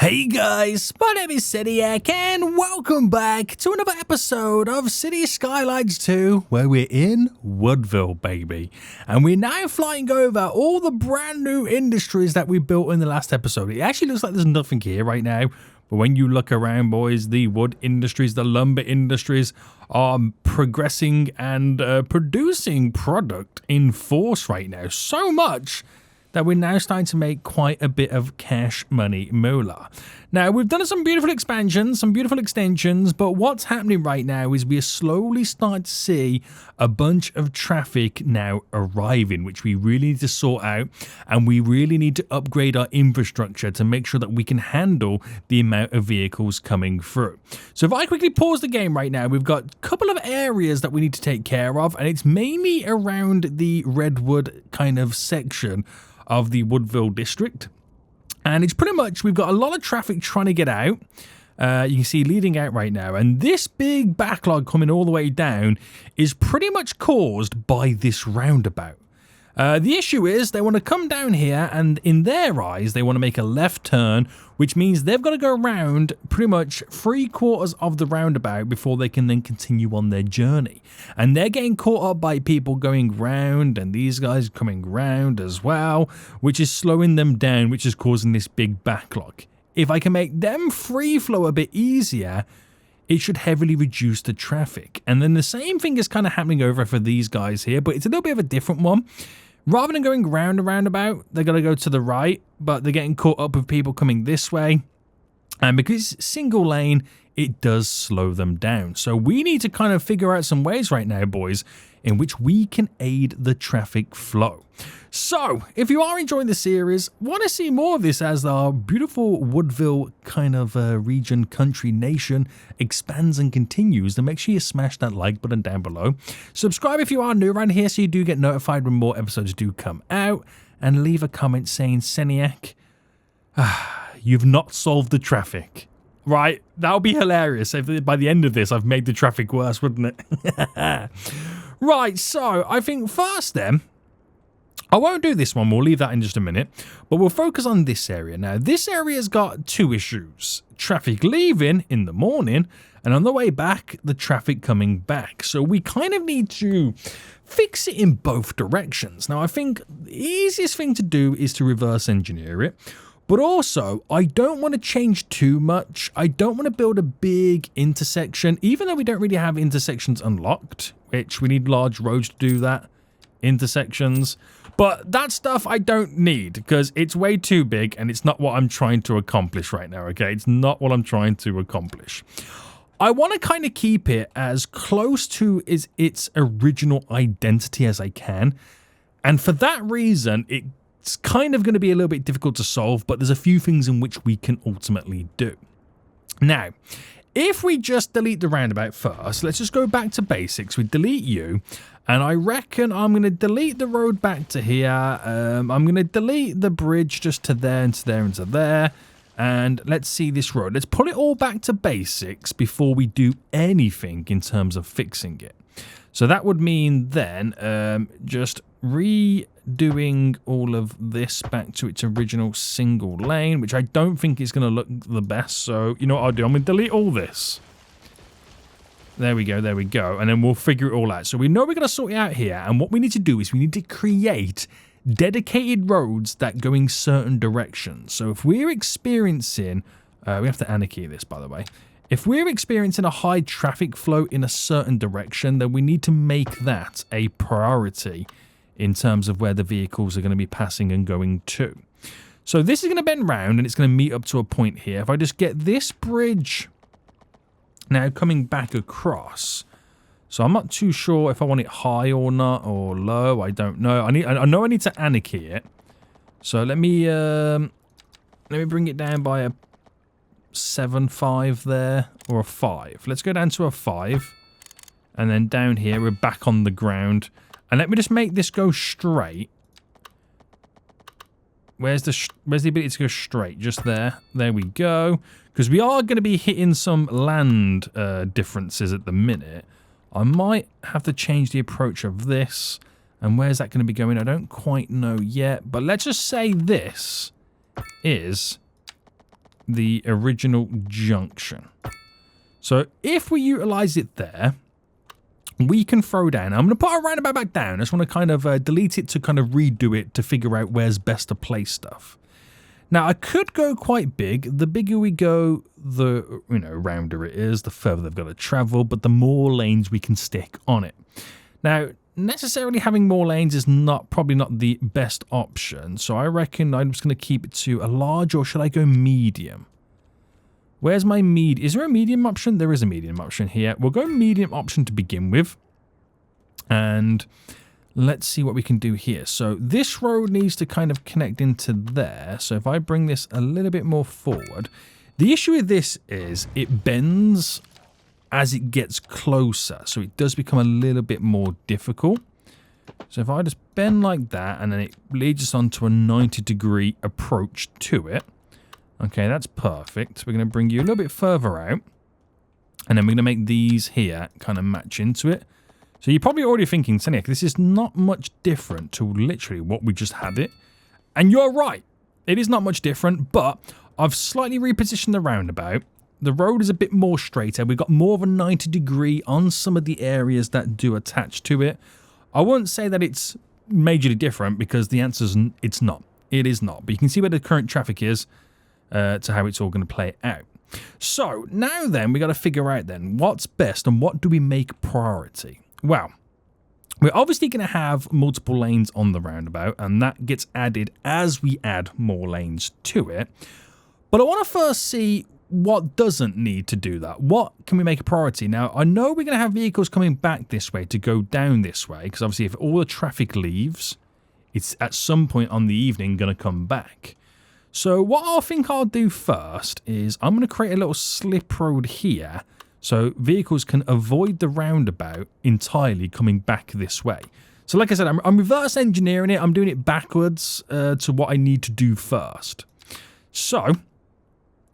Hey guys, my name is Seniac and welcome back to another episode of City Skylines 2 where we're in Woodville, baby. And we're now flying over all the brand new industries that we built in the last episode. It actually looks like there's nothing here right now, but when you look around, boys, the wood industries, the lumber industries are progressing and producing product in force right now. So much that we're now starting to make quite a bit of cash money moolah. Now, we've done some beautiful expansions, some beautiful extensions, but what's happening right now is we're slowly starting to see a bunch of traffic now arriving, which we really need to sort out, and we really need to upgrade our infrastructure to make sure that we can handle the amount of vehicles coming through. So if I quickly pause the game right now, we've got a couple of areas that we need to take care of, and it's mainly around the Redwood kind of section of the Woodville district, and it's pretty much we've got a lot of traffic trying to get out. You can see leading out right now, and this big backlog coming all the way down is pretty much caused by this roundabout. The issue is they want to come down here, and in their eyes they want to make a left turn, which means they've got to go around pretty much 3/4 of the roundabout before they can then continue on their journey. And they're getting caught up by people going round and these guys coming round as well, which is slowing them down, which is causing this big backlog. If I can make them free flow a bit easier, it should heavily reduce the traffic. And then the same thing is kind of happening over for these guys here, but it's a little bit of a different one. Rather than going round and roundabout, they're going to go to the right, but they're getting caught up with people coming this way. And because it's single lane, it does slow them down. So we need to kind of figure out some ways right now, boys, in which we can aid the traffic flow. So if you are enjoying the series, want to see more of this as our beautiful Woodville kind of region, country, nation expands and continues, then make sure you smash that like button down below. Subscribe if you are new around here so you do get notified when more episodes do come out. And leave a comment saying, Seniac, you've not solved the traffic. Right? That would be hilarious if by the end of this I've made the traffic worse, wouldn't it? Right, so I think first then, I won't do this one, we'll leave that in just a minute, but we'll focus on this area. Now, this area's got two issues. Traffic leaving in the morning, and on the way back, the traffic coming back. So we kind of need to fix it in both directions. Now, I think the easiest thing to do is to reverse engineer it. But also, I don't want to change too much. I don't want to build a big intersection, even though we don't really have intersections unlocked, which we need large roads to do that, intersections. But that stuff I don't need because it's way too big and it's not what I'm trying to accomplish right now, okay? It's not what I'm trying to accomplish. I want to kind of keep it as close to its original identity as I can. And for that reason, it's kind of going to be a little bit difficult to solve, but there's a few things in which we can ultimately do. Now, if we just delete the roundabout first, let's just go back to basics. We delete you, and I reckon I'm going to delete the road back to here. I'm going to delete the bridge just to there and to there and to there. And let's see this road. Let's pull it all back to basics before we do anything in terms of fixing it. So that would mean then just redoing all of this back to its original single lane, which I don't think is going to look the best. So you know what I'll do? I'm going to delete all this. There we go, there we go. And then we'll figure it all out. So we know we're going to sort it out here. And what we need to do is we need to create dedicated roads that go in certain directions. So if we're experiencing, we have to anarchy this, by the way. If we're experiencing a high traffic flow in a certain direction, then we need to make that a priority in terms of where the vehicles are going to be passing and going to. So this is going to bend round and it's going to meet up to a point here. If I just get this bridge now coming back across, so I'm not too sure if I want it high or not, or low, I don't know. I know I need to anarchy it. So let me bring it down by a 7.5 there, or a 5. Let's go down to a 5, and then down here we're back on the ground. And let me just make this go straight. Where's the ability to go straight? Just there. There we go. Because we are going to be hitting some land differences at the minute. I might have to change the approach of this. And where's that going to be going? I don't quite know yet. But let's just say this is the original junction. So if we utilize it there, we can throw down. I'm going to put a roundabout back down. I just want to kind of delete it to kind of redo it to figure out where's best to place stuff. Now, I could go quite big. The bigger we go, the rounder it is, the further they've got to travel, but the more lanes we can stick on it. Now, necessarily having more lanes is probably not the best option, so I reckon I'm just going to keep it to a large, or should I go medium? Where's my medium? Is there a medium option? There is a medium option here. We'll go medium option to begin with, and let's see what we can do here. So this road needs to kind of connect into there. So if I bring this a little bit more forward, the issue with this is it bends as it gets closer. So it does become a little bit more difficult. So if I just bend like that, and then it leads us onto a 90-degree approach to it. Okay, that's perfect. We're going to bring you a little bit further out. And then we're going to make these here kind of match into it. So you're probably already thinking, Seniac, this is not much different to literally what we just had it. And you're right. It is not much different, but I've slightly repositioned the roundabout. The road is a bit more straighter. We've got more of a 90-degree on some of the areas that do attach to it. I won't say that it's majorly different because the answer is it's not. It is not. But you can see where the current traffic is to how it's all going to play out. So now then, we got to figure out then what's best and what do we make priority. Well, we're obviously going to have multiple lanes on the roundabout, and that gets added as we add more lanes to it. But I want to first see what doesn't need to do that. What can we make a priority? Now, I know we're going to have vehicles coming back this way to go down this way, because obviously if all the traffic leaves, it's at some point on the evening going to come back. So what I think I'll do first is I'm going to create a little slip road here, so vehicles can avoid the roundabout entirely coming back this way. So like I said, I'm reverse engineering it. I'm doing it backwards to what I need to do first. So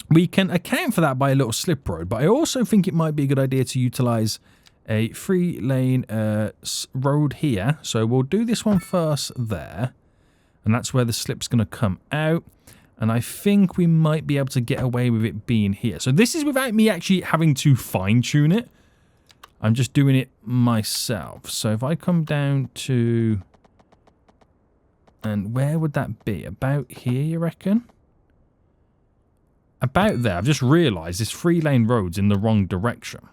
we can account for that by a little slip road. But I also think it might be a good idea to utilize a 3-lane road here. So we'll do this one first there. And that's where the slip's going to come out. And I think we might be able to get away with it being here. So this is without me actually having to fine-tune it. I'm just doing it myself. So if I come down to... And where would that be? About here, you reckon? About there. I've just realised this 3-lane road's in the wrong direction.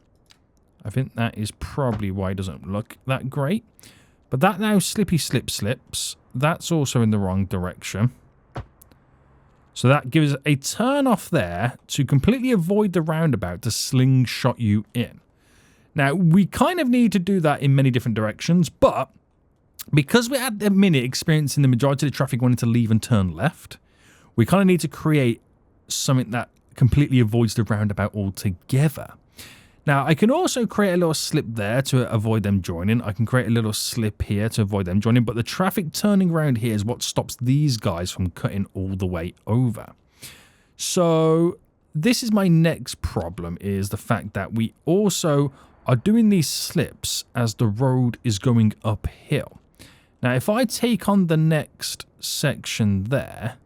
I think that is probably why it doesn't look that great. But that now slips. That's also in the wrong direction. So that gives a turn off there to completely avoid the roundabout to slingshot you in. Now, we kind of need to do that in many different directions, but because we're at the minute experiencing the majority of the traffic wanting to leave and turn left, we kind of need to create something that completely avoids the roundabout altogether. Now, I can also create a little slip there to avoid them joining. I can create a little slip here to avoid them joining, but the traffic turning around here is what stops these guys from cutting all the way over. So this is my next problem, is the fact that we also are doing these slips as the road is going uphill. Now, if I take on the next section there,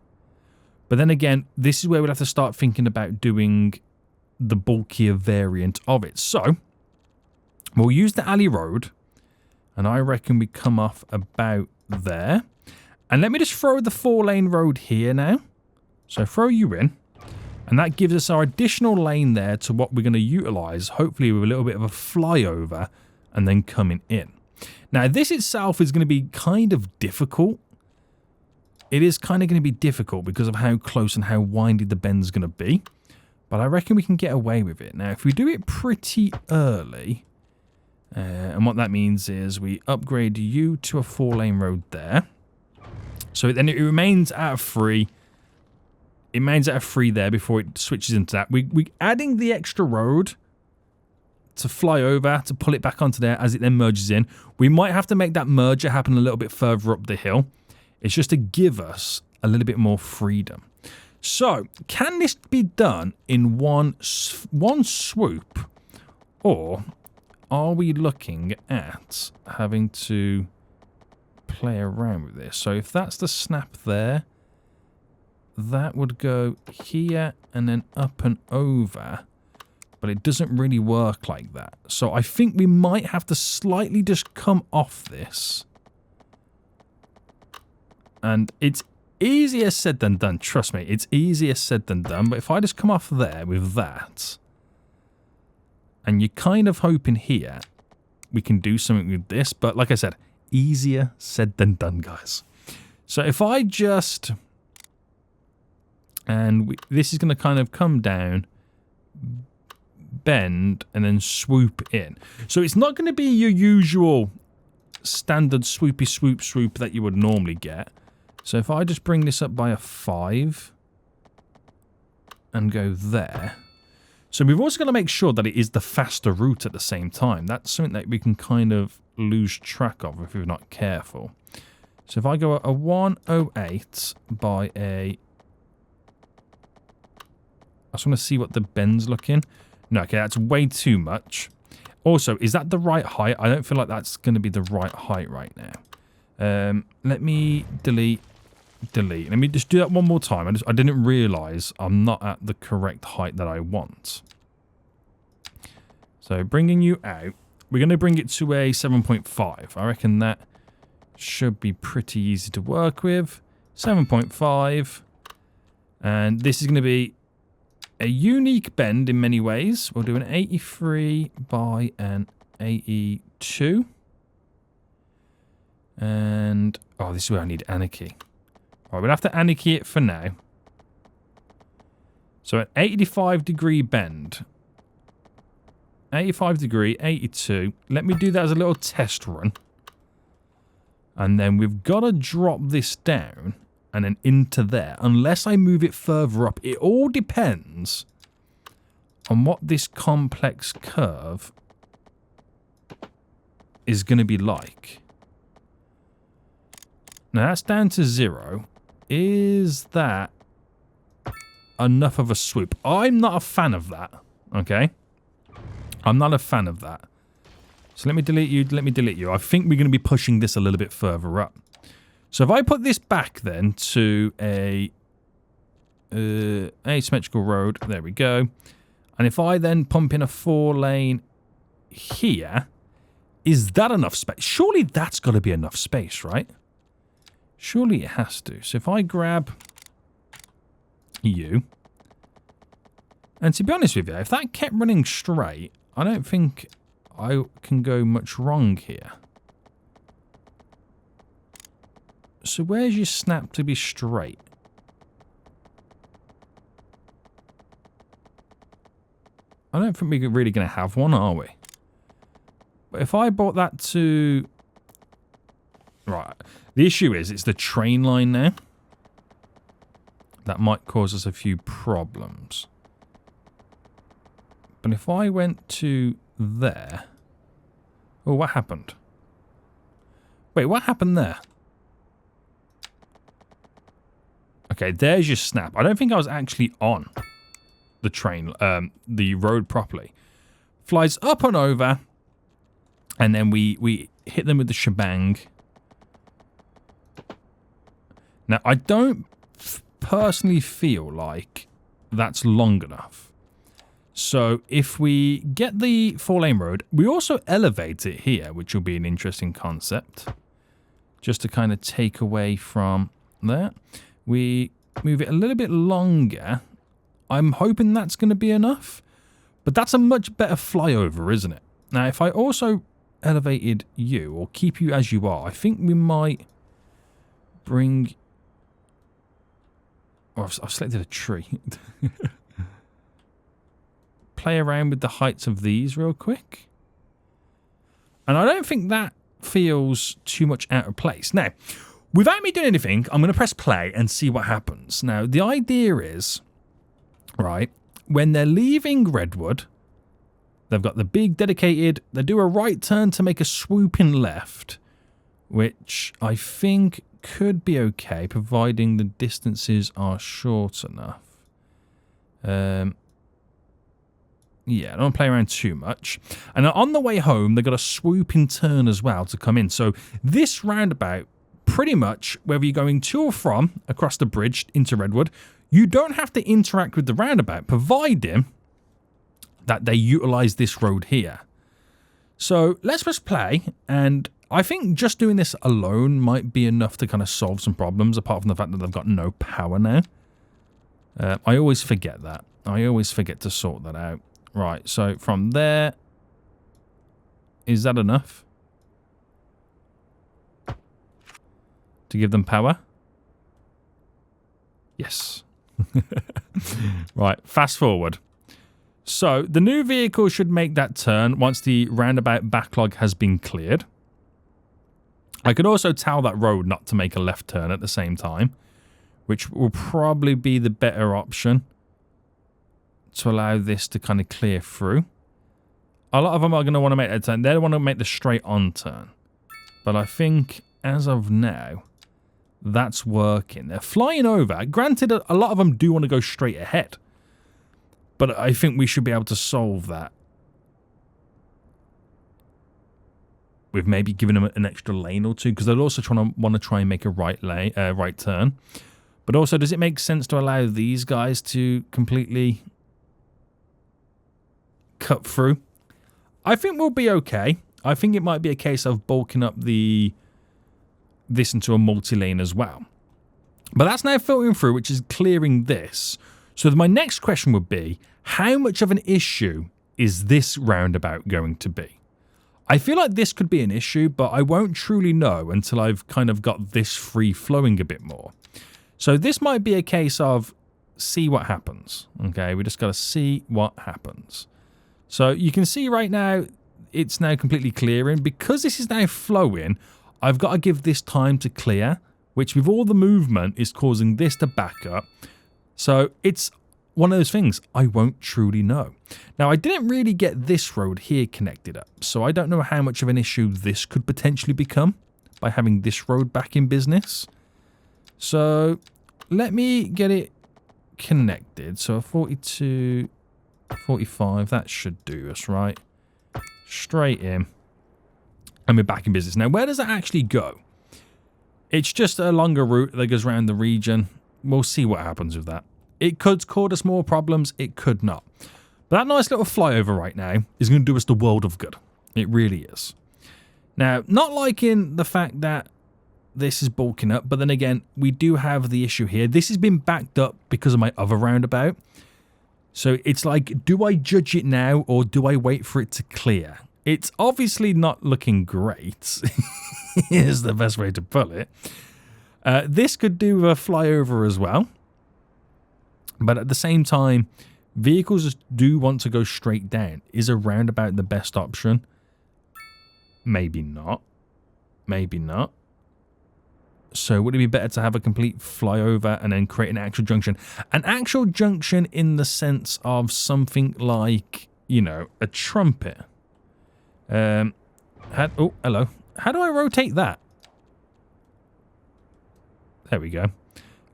but then again, this is where we'll have to start thinking about doing the bulkier variant of it. So we'll use the alley road, and I reckon we come off about there. And let me just throw the 4-lane road here now. So throw you in, and that gives us our additional lane there to what we're going to utilize, hopefully with a little bit of a flyover and then coming in. Now, this itself is going to be kind of difficult. It is kind of going to be difficult because of how close and how windy the bend's going to be. But I reckon we can get away with it. Now, if we do it pretty early, and what that means is we upgrade you to a 4-lane road there. So then it remains at a 3. It remains at a 3 there before it switches into that. We're adding the extra road to fly over, to pull it back onto there as it then merges in. We might have to make that merger happen a little bit further up the hill. It's just to give us a little bit more freedom. So, can this be done in one swoop? Or are we looking at having to play around with this? So if that's the snap there, that would go here and then up and over. But it doesn't really work like that. So I think we might have to slightly just come off this. And it's easier said than done. Trust me, it's easier said than done. But if I just come off there with that, and you're kind of hoping here we can do something with this. But like I said, easier said than done, guys. So if I just... And this is going to kind of come down, bend, and then swoop in. So it's not going to be your usual standard swoopy swoop that you would normally get. So if I just bring this up by a 5 and go there. So we've also got to make sure that it is the faster route at the same time. That's something that we can kind of lose track of if we're not careful. So if I go a 108 by a... I just want to see what the bend's looking. No, okay, that's way too much. Also, is that the right height? I don't feel like that's going to be the right height right now. Let me delete. Let me just do that one more time. I didn't realise I'm not at the correct height that I want. So bringing you out, we're going to bring it to a 7.5. I reckon that should be pretty easy to work with. 7.5. And this is going to be a unique bend in many ways. We'll do an 83 by an 82. And, oh, this is where I need anarchy. Right, we'll have to anarchy it for now. So an 85-degree bend. 85 degree, 82. Let me do that as a little test run. And then we've got to drop this down and then into there. Unless I move it further up. It all depends on what this complex curve is going to be like. Now that's down to 0. Is that enough of a swoop? I'm not a fan of that. Okay? I'm not a fan of that. So let me delete you. Let me delete you. I think we're going to be pushing this a little bit further up. So if I put this back then to a asymmetrical road. There we go. And if I then pump in a 4-lane here, is that enough space? Surely that's got to be enough space, right? Surely it has to. So if I grab you, and to be honest with you, if that kept running straight, I don't think I can go much wrong here. So where's your snap to be straight? I don't think we're really going to have one, are we? But if I brought that to... Right. The issue is, it's the train line now. That might cause us a few problems. But if I went to there... Oh, what happened? Wait, what happened there? Okay, there's your snap. I don't think I was actually on the train, the road properly. Flies up and over, and then we hit them with the shebang. Now, I don't personally feel like that's long enough. So if we get the 4-lane road, we also elevate it here, which will be an interesting concept. Just to kind of take away from that. We move it a little bit longer. I'm hoping that's going to be enough. But that's a much better flyover, isn't it? Now, if I also elevated you, or keep you as you are, I think we might bring... Oh, I've selected a tree. Play around with the heights of these real quick. And I don't think that feels too much out of place. Now, without me doing anything, I'm going to press play and see what happens. Now, the idea is, right, when they're leaving Redwood, they've got the big dedicated, they do a right turn to make a swooping left, which I think could be okay, providing the distances are short enough. Yeah, I don't want to play around too much. And on the way home, they've got a swooping turn as well to come in. So this roundabout pretty much whether you're going to or from across the bridge into Redwood, you don't have to interact with the roundabout, providing that they utilize this road here. So let's press play, and I think just doing this alone might be enough to kind of solve some problems, apart from the fact that they've got no power now. I always forget that. I always forget to sort that out. Right, so from there, is that enough to give them power? Yes. Right, fast forward. So the new vehicle should make that turn once the roundabout backlog has been cleared. I could also tell that road not to make a left turn at the same time, which will probably be the better option to allow this to kind of clear through. A lot of them are going to want to make that turn. They want to make the straight on turn. But I think as of now, that's working. They're flying over. Granted, a lot of them do want to go straight ahead. But I think we should be able to solve that with maybe giving them an extra lane or two, because they're also want to try and make a right turn. But also, does it make sense to allow these guys to completely cut through? I think we'll be okay. I think it might be a case of bulking up this into a multi-lane as well. But that's now filtering through, which is clearing this. So my next question would be, how much of an issue is this roundabout going to be? I feel like this could be an issue, but I won't truly know until I've kind of got this free flowing a bit more. So this might be a case of see what happens. Okay, we just got to see what happens. So you can see right now, it's now completely clearing. Because this is now flowing, I've got to give this time to clear, which with all the movement is causing this to back up. So it's one of those things I won't truly know. Now, I didn't really get this road here connected up, so I don't know how much of an issue this could potentially become by having this road back in business. So let me get it connected. So 42, 45, that should do us, right? Straight in. And we're back in business. Now, where does that actually go? It's just a longer route that goes around the region. We'll see what happens with that. It could cause us more problems. It could not. But that nice little flyover right now is going to do us the world of good. It really is. Now, not liking the fact that this is bulking up, but then again, we do have the issue here. This has been backed up because of my other roundabout. So it's like, do I judge it now or do I wait for it to clear? It's obviously not looking great. Is the best way to put it. This could do a flyover as well. But at the same time, vehicles do want to go straight down. Is a roundabout the best option? Maybe not. Maybe not. So would it be better to have a complete flyover and then create an actual junction? An actual junction in the sense of something like, you know, a trumpet. Oh, hello. How do I rotate that? There we go.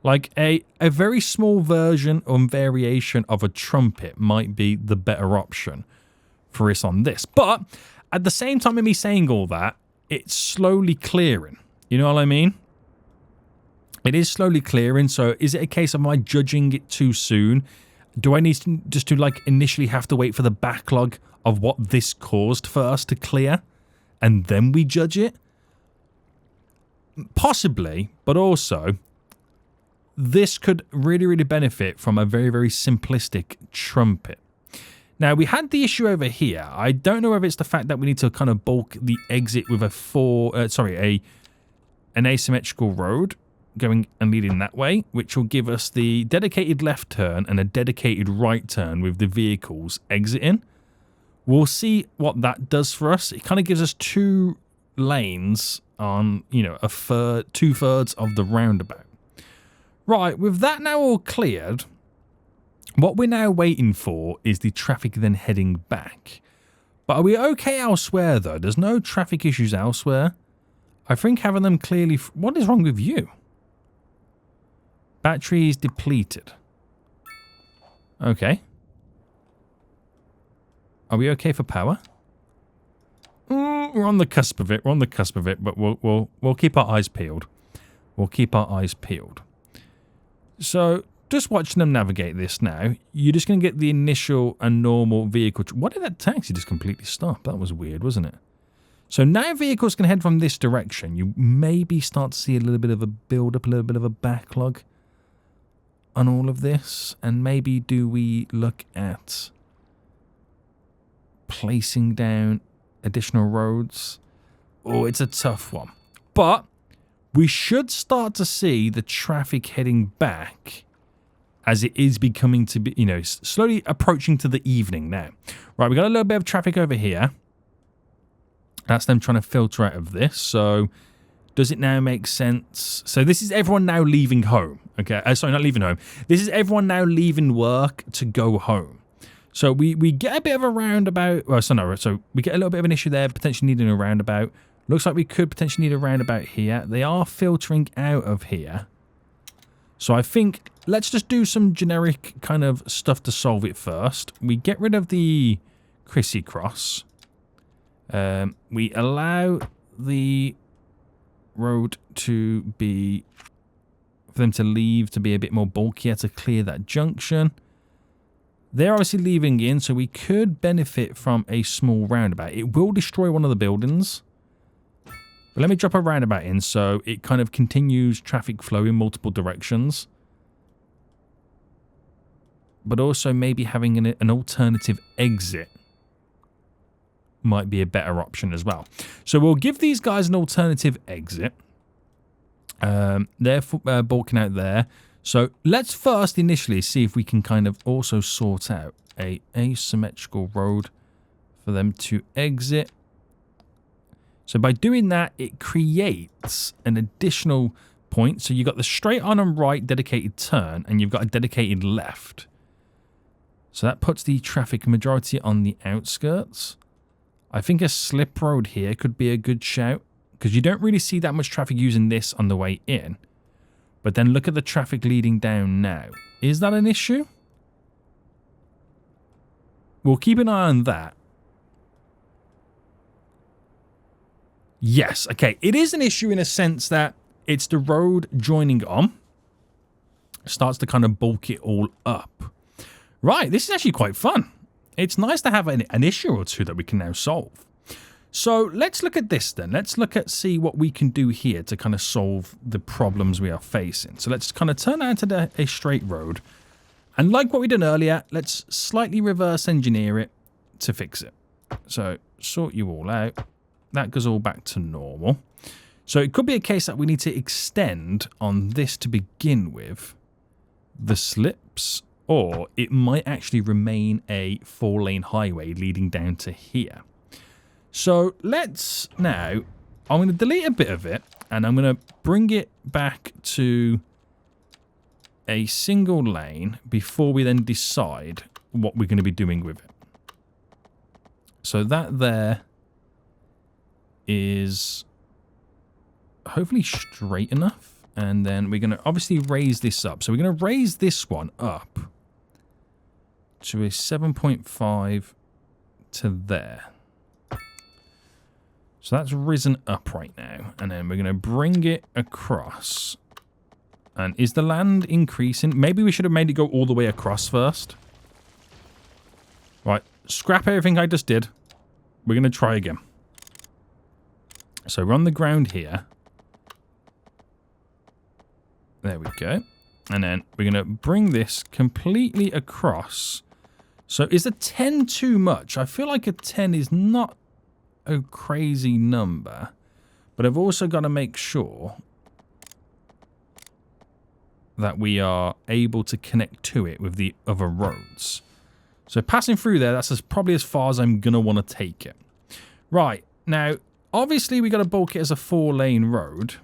Like a very small version or variation of a trumpet might be the better option for us on this. But at the same time of me saying all that, it's slowly clearing. You know what I mean? It is slowly clearing. So is it a case of my judging it too soon? Do I need to just to like initially have to wait for the backlog of what this caused for us to clear and then we judge it? Possibly, but also this could really, really benefit from a very, very simplistic trumpet. Now, we had the issue over here. I don't know if it's the fact that we need to kind of bulk the exit with an asymmetrical road going and leading that way, which will give us the dedicated left turn and a dedicated right turn with the vehicles exiting. We'll see what that does for us. It kind of gives us 2 lanes on, you know, 2/3 of the roundabout. Right, with that now all cleared, what we're now waiting for is the traffic then heading back. But are we okay elsewhere, though? There's no traffic issues elsewhere. I think having them clearly... What is wrong with you? Batteries depleted. Okay. Are we okay for power? We're on the cusp of it. We're on the cusp of it, but we'll keep our eyes peeled. We'll keep our eyes peeled. So, just watching them navigate this now, you're just going to get the initial and normal vehicle. Why did that taxi just completely stop? That was weird, wasn't it? So now vehicles can head from this direction. You maybe start to see a little bit of a build-up, a little bit of a backlog on all of this. And maybe do we look at placing down additional roads? Oh, it's a tough one. But we should start to see the traffic heading back as it is becoming to be, slowly approaching to the evening now. Right, we got a little bit of traffic over here. That's them trying to filter out of this. So does it now make sense? So this is everyone now leaving home. Okay, sorry, not leaving home. This is everyone now leaving work to go home. So we get a bit of a roundabout. Well, so we get a little bit of an issue there, potentially needing a roundabout. Looks like we could potentially need a roundabout here. They are filtering out of here. So I think let's just do some generic kind of stuff to solve it first. We get rid of the Chrissy Cross. We allow the road to be, for them to leave, to be a bit more bulkier to clear that junction. They're obviously leaving in, so we could benefit from a small roundabout. It will destroy one of the buildings. But let me drop a roundabout in so it kind of continues traffic flow in multiple directions. But also maybe having an alternative exit might be a better option as well. So we'll give these guys an alternative exit. They're bulking out there. So let's first initially see if we can kind of also sort out a asymmetrical road for them to exit. So by doing that, it creates an additional point. So you've got the straight on and right dedicated turn, and you've got a dedicated left. So that puts the traffic majority on the outskirts. I think a slip road here could be a good shout, because you don't really see that much traffic using this on the way in. But then look at the traffic leading down now. Is that an issue? We'll keep an eye on that. Yes, okay. It is an issue in a sense that it's the road joining on. Starts to kind of bulk it all up. Right, this is actually quite fun. It's nice to have an issue or two that we can now solve. So let's look at this then. Let's look at see what we can do here to kind of solve the problems we are facing. So let's kind of turn out to a straight road. And like what we did earlier, let's slightly reverse engineer it to fix it. So sort you all out. That goes all back to normal. So it could be a case that we need to extend on this to begin with the slips, or it might actually remain a 4-lane highway leading down to here. So let's now, I'm going to delete a bit of it and I'm going to bring it back to a single lane before we then decide what we're going to be doing with it. So that there is hopefully straight enough. And then we're going to obviously raise this up. So we're going to raise this one up to a 7.5 to there. So that's risen up right now. And then we're going to bring it across. And is the land increasing? Maybe we should have made it go all the way across first. Right. Scrap everything I just did. We're going to try again. So we're on the ground here. There we go. And then we're going to bring this completely across. So is a 10 too much? I feel like a 10 is not a crazy number, but I've also got to make sure that we are able to connect to it with the other roads. So passing through there, that's probably as far as I'm going to want to take it. Right, now, obviously we got to bulk it as a 4-lane road.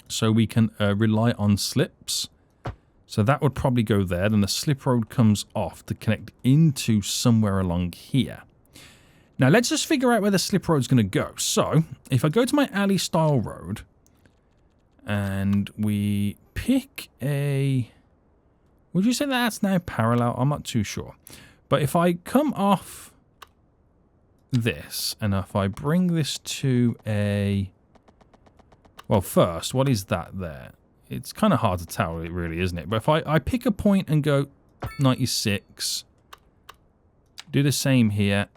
So we can rely on slips. So that would probably go there. Then the slip road comes off to connect into somewhere along here. Now, let's just figure out where the slip road's going to go. So, if I go to my alley style road and we pick a... Would you say that that's now parallel? I'm not too sure. But if I come off this and if I bring this to a Well, first, what is that there? It's kind of hard to tell, really, isn't it? But if I pick a point and go 96, do the same here,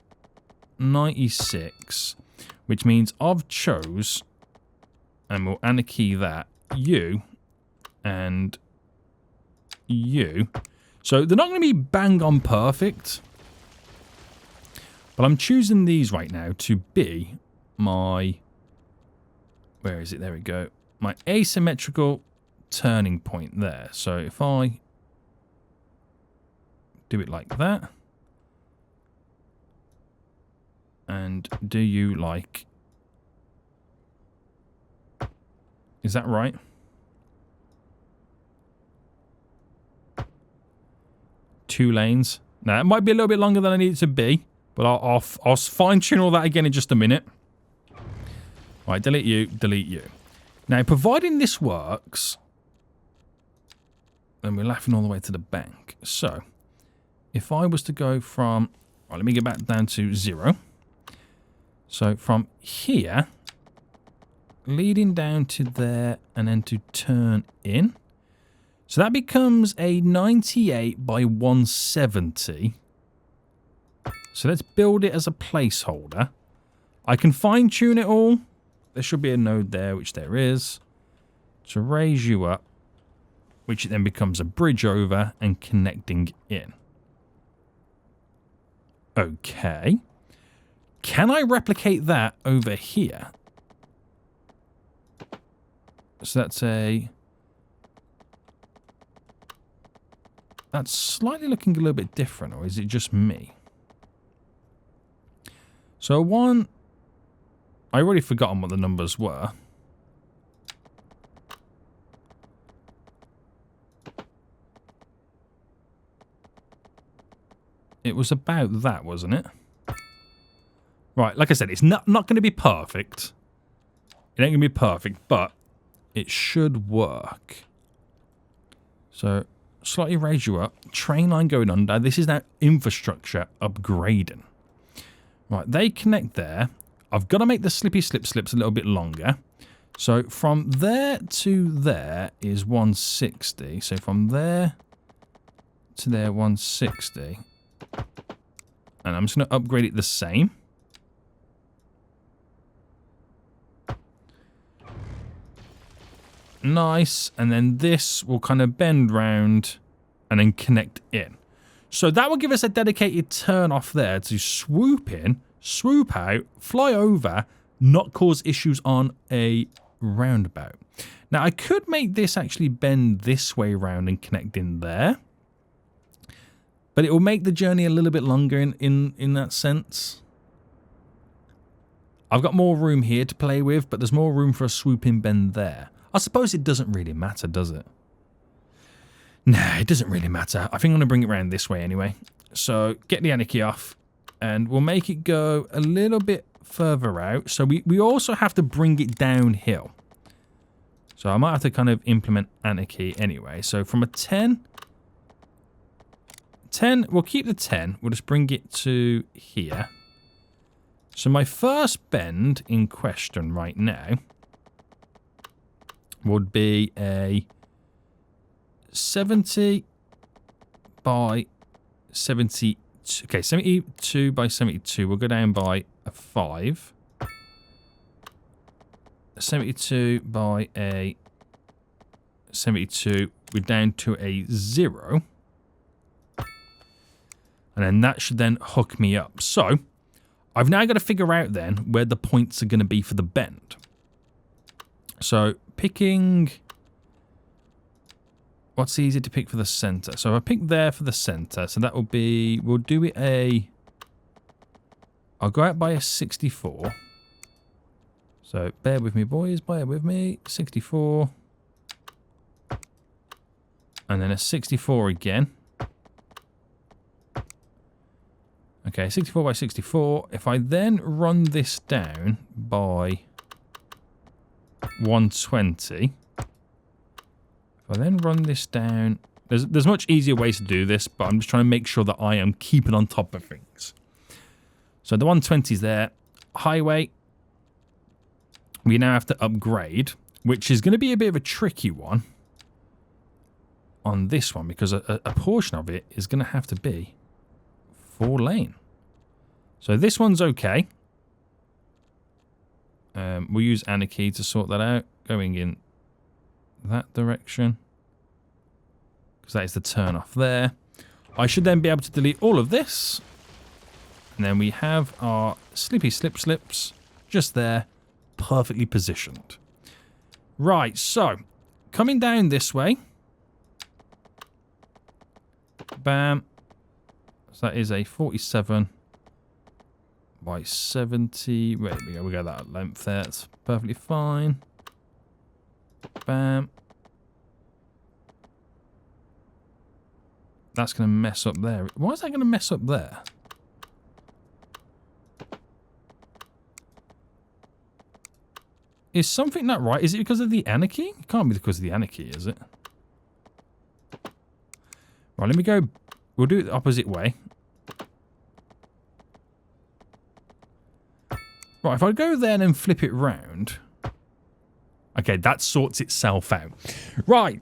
96, which means I've chose, and we'll anarchy that, you and you. So they're not going to be bang on perfect, but I'm choosing these right now to be my, where is it? There we go. My asymmetrical turning point there. So if I do it like that, and do you like, is that right? Two lanes. Now, it might be a little bit longer than I need it to be, but I'll fine-tune all that again in just a minute. Right, delete you, delete you. Now, providing this works, then we're laughing all the way to the bank. So, if I was to go from, right, let me get back down to 0. So, from here, leading down to there, and then to turn in. So that becomes a 98 by 170. So let's build it as a placeholder. I can fine tune it all. There should be a node there, which there is, to raise you up, which then becomes a bridge over and connecting in. Okay. Can I replicate that over here? So that's a... That's slightly looking a little bit different, or is it just me? So one... I already forgotten what the numbers were. It was about that, wasn't it? Right, like I said, it's not going to be perfect. It ain't going to be perfect, but it should work. So... slightly raise you up. Train line going under. This is now infrastructure upgrading. Right, they connect there. I've got to make the slippy slips a little bit longer. So from there to there is 160. So from there to there, 160. And I'm just going to upgrade it the same. Nice. And then this will kind of bend round and then connect in. So that will give us a dedicated turn off there to swoop in, swoop out, fly over, not cause issues on a roundabout. Now, I could make this actually bend this way around and connect in there. But it will make the journey a little bit longer in that sense. I've got more room here to play with, but there's more room for a swoop-in bend there. I suppose it doesn't really matter, does it? Nah, it doesn't really matter. I think I'm going to bring it around this way anyway. So, get the anarchy off, and we'll make it go a little bit further out. So, we also have to bring it downhill. So, I might have to kind of implement anarchy anyway. So, from a 10... 10, we'll keep the 10. We'll just bring it to here. So, my first bend in question right now would be a 70 by 72. Okay, 72 by 72. We'll go down by a 5. 72 by a 72. We're down to a 0. And then that should then hook me up. So, I've now got to figure out then where the points are going to be for the bend. So, picking... What's easy to pick for the center? So, I pick there for the center. So, that will be... We'll do it a... I'll go out by a 64. So, bear with me, boys. Bear with me. 64. And then a 64 again. Okay, 64 by 64. If I then run this down by 120, if I then run this down, there's much easier ways to do this, but I'm just trying to make sure that I am keeping on top of things. So the 120 is there. Highway, we now have to upgrade. which is going to be a bit of a tricky one on this one, because a portion of it is going to have to be 4-lane. So this one's okay. We'll use Anarchy to sort that out, going in that direction, because that is the turn off there. I should then be able to delete all of this, and then we have our slippy slips just there, perfectly positioned. Right, so coming down this way, bam. So that is a 47 by 70. Wait, we got that length there. That's perfectly fine. Bam. That's going to mess up there. Why is that going to mess up there? Is something not right? Is it because of the anarchy? It can't be because of the anarchy, is it? Right, let me go. We'll do it the opposite way. Right, if I go there and then flip it round. Okay, that sorts itself out. Right.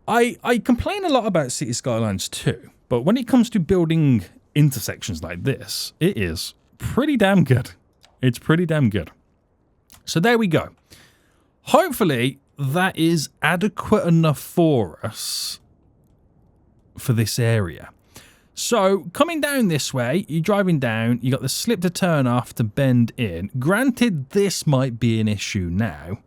I complain a lot about City Skylines 2, but when it comes to building intersections like this, it is pretty damn good. It's pretty damn good. So there we go. Hopefully that is adequate enough for us for this area. So coming down this way, you're driving down, you got the slip to turn off to bend in. Granted, this might be an issue now,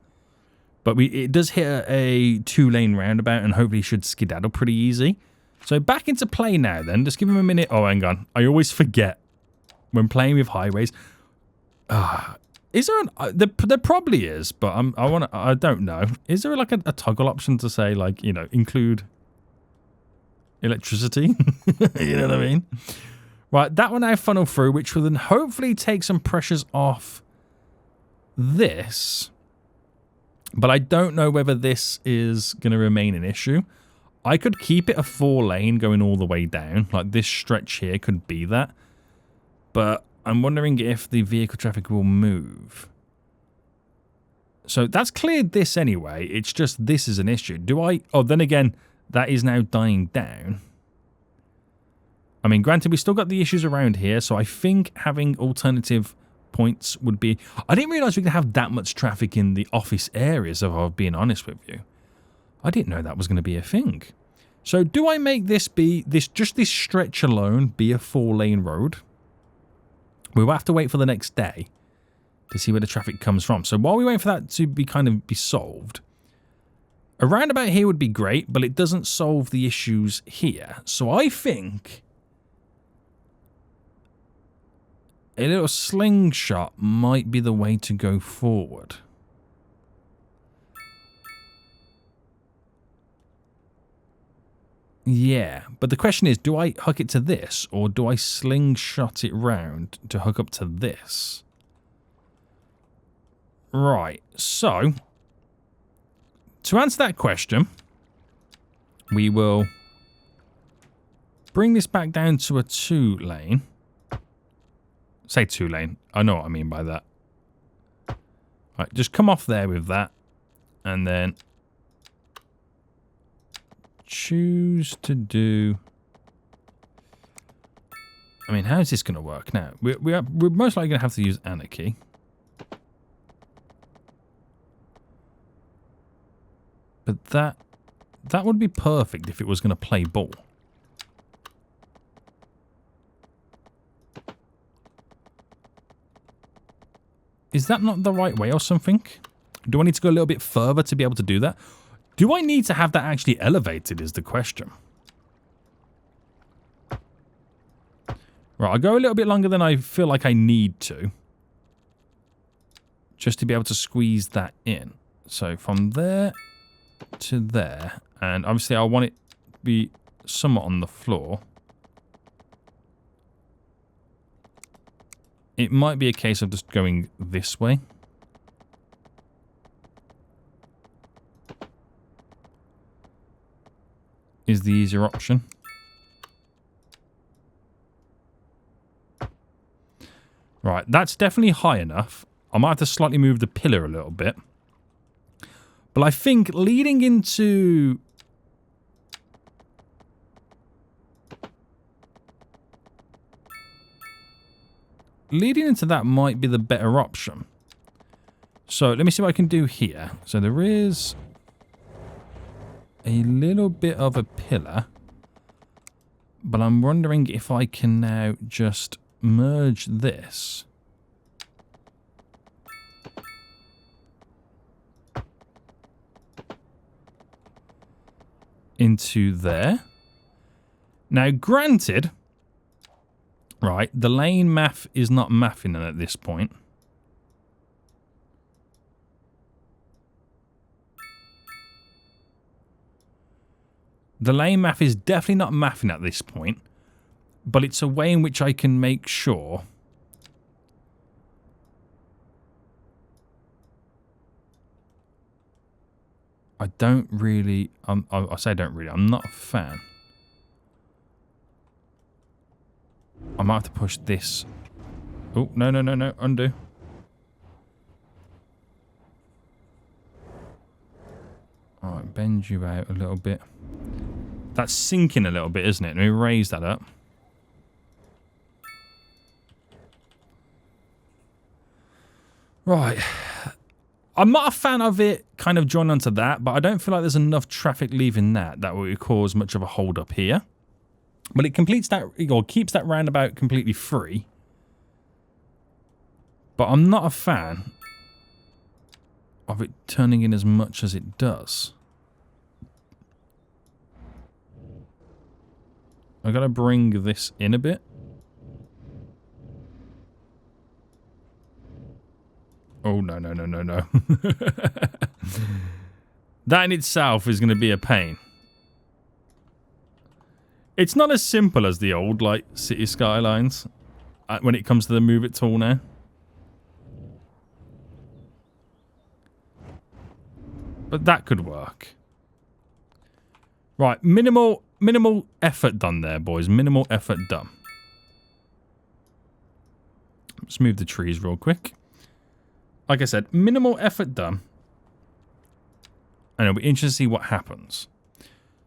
but it does hit a 2-lane roundabout and hopefully should skedaddle pretty easy. So back into play now then. Just give him a minute. Oh, hang on. I always forget when playing with highways. Is there there probably is, but I don't know. Is there like a toggle option to say, like, you know, include electricity? You know what I mean? Right, that one now funnel through, which will then hopefully take some pressures off this. But I don't know whether this is going to remain an issue. I could keep it a 4-lane going all the way down. Like this stretch here could be that. But I'm wondering if the vehicle traffic will move. So that's cleared this anyway. It's just this is an issue. Do I... Oh, then again, that is now dying down. I mean, granted, we still got the issues around here. So I think having alternative points would be... I didn't realise we could have that much traffic in the office areas, if I'm being honest with you. I didn't know that was going to be a thing. So do I make this be... just this stretch alone be a 4-lane road? We'll have to wait for the next day to see where the traffic comes from. So while we wait for that to be solved, a roundabout here would be great, but it doesn't solve the issues here. So I think a little slingshot might be the way to go forward. Yeah, but the question is, do I hook it to this, or do I slingshot it round to hook up to this? Right, so, to answer that question, we will bring this back down to a 2-lane. Say 2-lane, I know what I mean by that. Right, just come off there with that, and then choose to do... I mean, how is this going to work now? We're most likely going to have to use anarchy. But that would be perfect if it was going to play ball. Is that not the right way or something? Do I need to go a little bit further to be able to do that? Do I need to have that actually elevated is the question. Right, I'll go a little bit longer than I feel like I need to. Just to be able to squeeze that in. So from there to there. And obviously I want it to be somewhat on the floor. It might be a case of just going this way. Is the easier option. Right, that's definitely high enough. I might have to slightly move the pillar a little bit. But I think leading into... leading into that might be the better option. So let me see what I can do here. So there is a little bit of a pillar. But I'm wondering if I can now just merge this into there. Now, granted, right, the lane math is not mathing at this point. The lane math is definitely not mathing at this point, but it's a way in which I can make sure I don't really, I say I don't really, I'm not a fan. I might have to push this. Oh, no, no, no, no, undo. Alright, bend you out a little bit. That's sinking a little bit, isn't it? Let me raise that up. Right. I'm not a fan of it kind of joined onto that, but I don't feel like there's enough traffic leaving that will cause much of a hold up here. But it completes that, or keeps that roundabout completely free. But I'm not a fan of it turning in as much as it does. I gotta bring this in a bit. Oh, no, no, no, no, no. That in itself is going to be a pain. It's not as simple as the old, like, City Skylines when it comes to the move it tool now. But that could work. Right, minimal effort done there, boys. Minimal effort done. Let's move the trees real quick. Like I said, minimal effort done. And it'll be interesting to see what happens.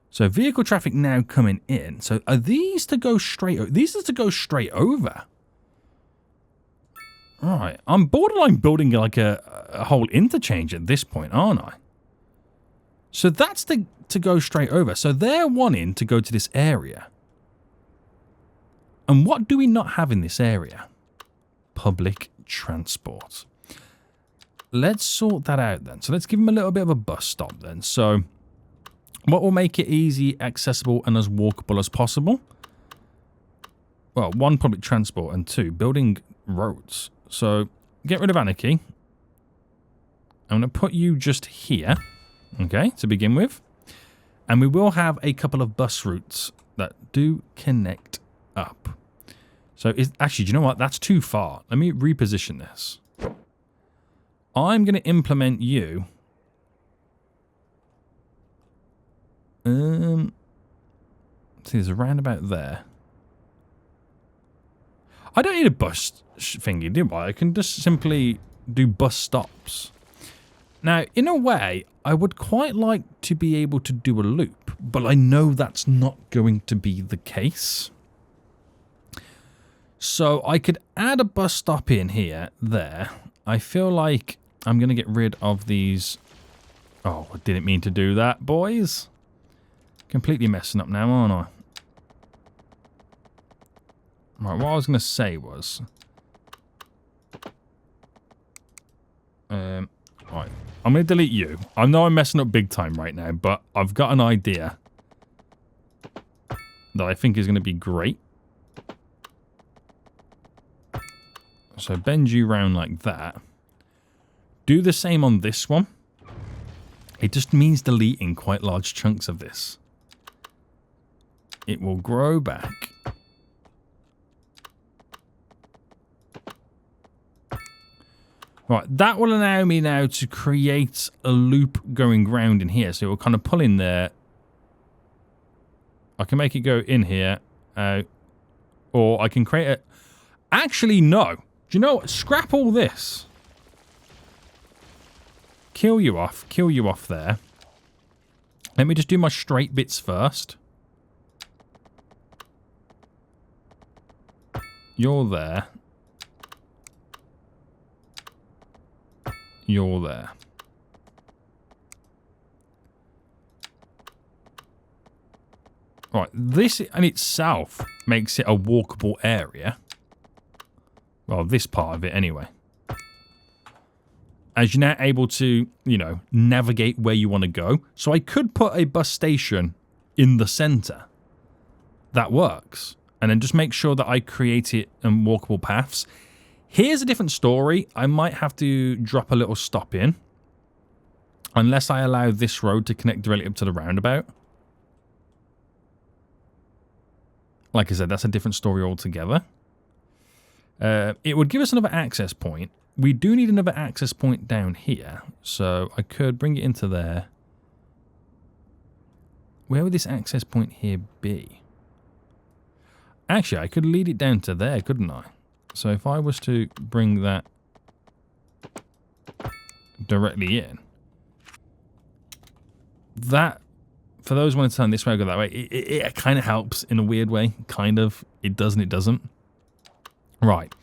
So vehicle traffic now coming in. So are these to go straight over? These are to go straight over. Right. I'm borderline building like a whole interchange at this point, aren't I? So that's to go straight over. So they're wanting to go to this area. And what do we not have in this area? Public transport. Let's sort that out then. So let's give them a little bit of a bus stop then. So what will make it easy, accessible, and as walkable as possible? Well, 1, public transport, and 2, building roads. So get rid of anarchy. I'm going to put you just here, okay, to begin with. And we will have a couple of bus routes that do connect up. So actually, do you know what? That's too far. Let me reposition this. I'm going to implement you. See, there's a roundabout there. I don't need a bus thingy, do I? I can just simply do bus stops. Now, in a way, I would quite like to be able to do a loop, but I know that's not going to be the case. So I could add a bus stop in here, there. I feel like I'm going to get rid of these. Oh, I didn't mean to do that, boys. Completely messing up now, aren't I? Right, what I was going to say was... right, I'm going to delete you. I know I'm messing up big time right now, but I've got an idea that I think is going to be great. So bend you round like that. Do the same on this one. It just means deleting quite large chunks of this. It will grow back. Right, that will allow me now to create a loop going round in here. So it will kind of pull in there. I can make it go in here. Or I can create a... Actually, no. Do you know what? Scrap all this. kill you off there. Let me just do my straight bits first. You're there. You're there. Right, this in itself makes it a walkable area. Well, this part of it anyway. As you're now able to, you know, navigate where you want to go. So I could put a bus station in the center. That works. And then just make sure that I create it in walkable paths. Here's a different story. I might have to drop a little stop in. Unless I allow this road to connect directly up to the roundabout. Like I said, that's a different story altogether. It would give us another access point. We do need another access point down here. So I could bring it into there. Where would this access point here be? Actually, I could lead it down to there, couldn't I? So if I was to bring that directly in. That, for those wanting to turn this way or go that way, it kind of helps in a weird way. Kind of. It does and it doesn't. Right.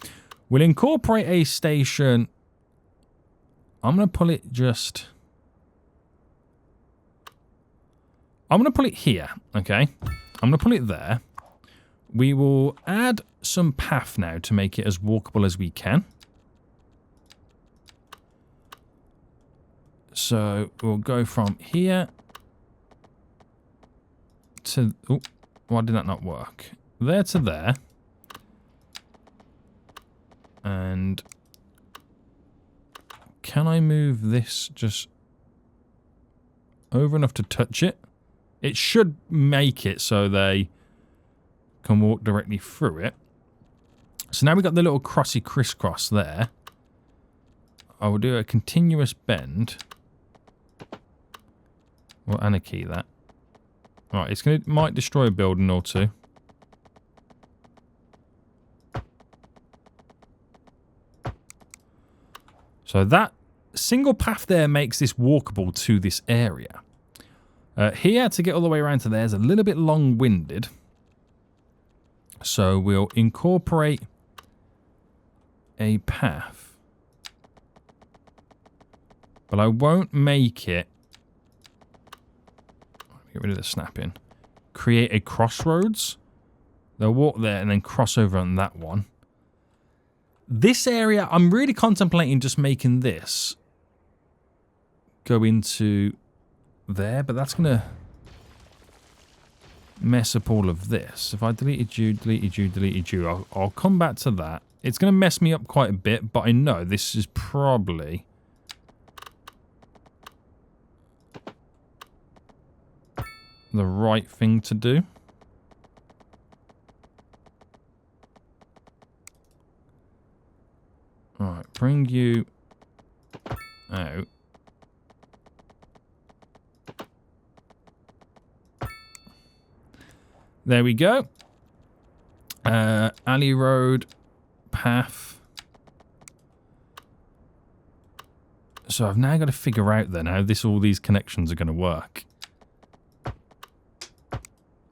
We'll incorporate a station. I'm going to pull it just... I'm going to pull it here, okay? I'm going to pull it there. We will add some path now to make it as walkable as we can. So we'll go from here to... Oh, why did that not work? There to there. And can I move this just over enough to touch it? It should make it so they can walk directly through it. So now we've got the little crossy crisscross there. I will do a continuous bend. We'll anarchy that. Right, it's gonna might destroy a building or two. So that single path there makes this walkable to this area. Here, to get all the way around to there is a little bit long-winded. So we'll incorporate a path. But I won't make it... Get rid of the snapping. Create a crossroads. They'll walk there and then cross over on that one. This area, I'm really contemplating just making this go into there, but that's going to mess up all of this. If I deleted you, I'll come back to that. It's going to mess me up quite a bit, but I know this is probably the right thing to do. Alright, bring you out. There we go. Alley road, path. So I've now got to figure out then how all these connections are going to work.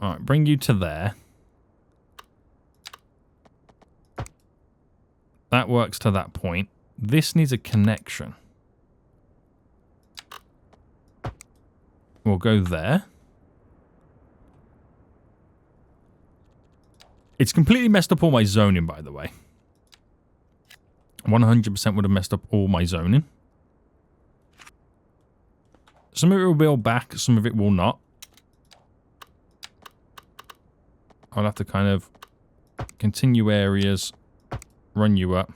Alright, bring you to there. That works to that point. This needs a connection. We'll go there. It's completely messed up all my zoning, by the way. 100% would have messed up all my zoning. Some of it will build back, some of it will not. I'll have to kind of continue areas, run you up.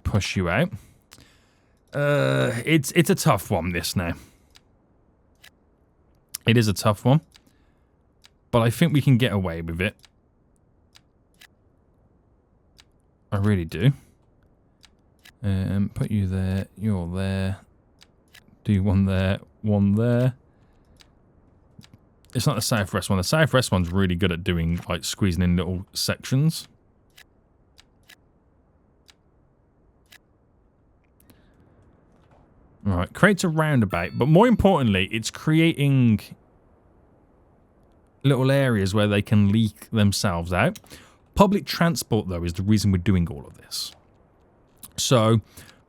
Push you out. It's a tough one, this now. It is a tough one. But I think we can get away with it. I really do. Put you there, you're there. Do one there, one there. It's not the southwest one. The southwest one's really good at doing, like, squeezing in little sections. Right, creates a roundabout, but more importantly, it's creating little areas where they can leak themselves out. Public transport, though, is the reason we're doing all of this. So,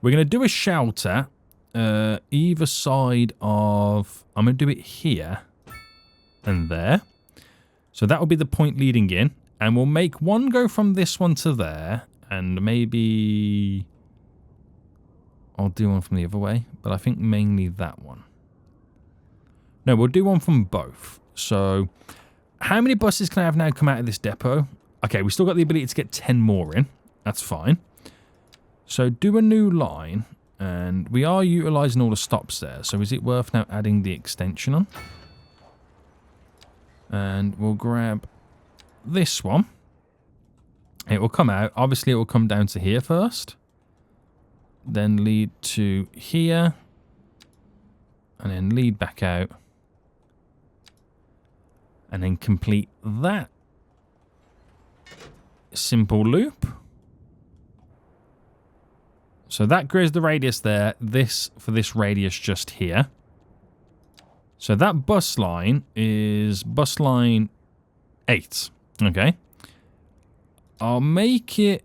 we're going to do a shelter either side of... I'm going to do it here and there. So, that will be the point leading in. And we'll make one go from this one to there. And maybe... I'll do one from the other way. But I think mainly that one. No, we'll do one from both. So, how many buses can I have now come out of this depot? Okay, we still got the ability to get 10 more in. That's fine. So, do a new line. And we are utilising all the stops there. So, is it worth now adding the extension on? And we'll grab this one. It will come out. Obviously, it will come down to here first. Then lead to here. And then lead back out. And then complete that simple loop. So that grows the radius there. This for this radius just here. So that bus line is bus line 8. Okay. I'll make it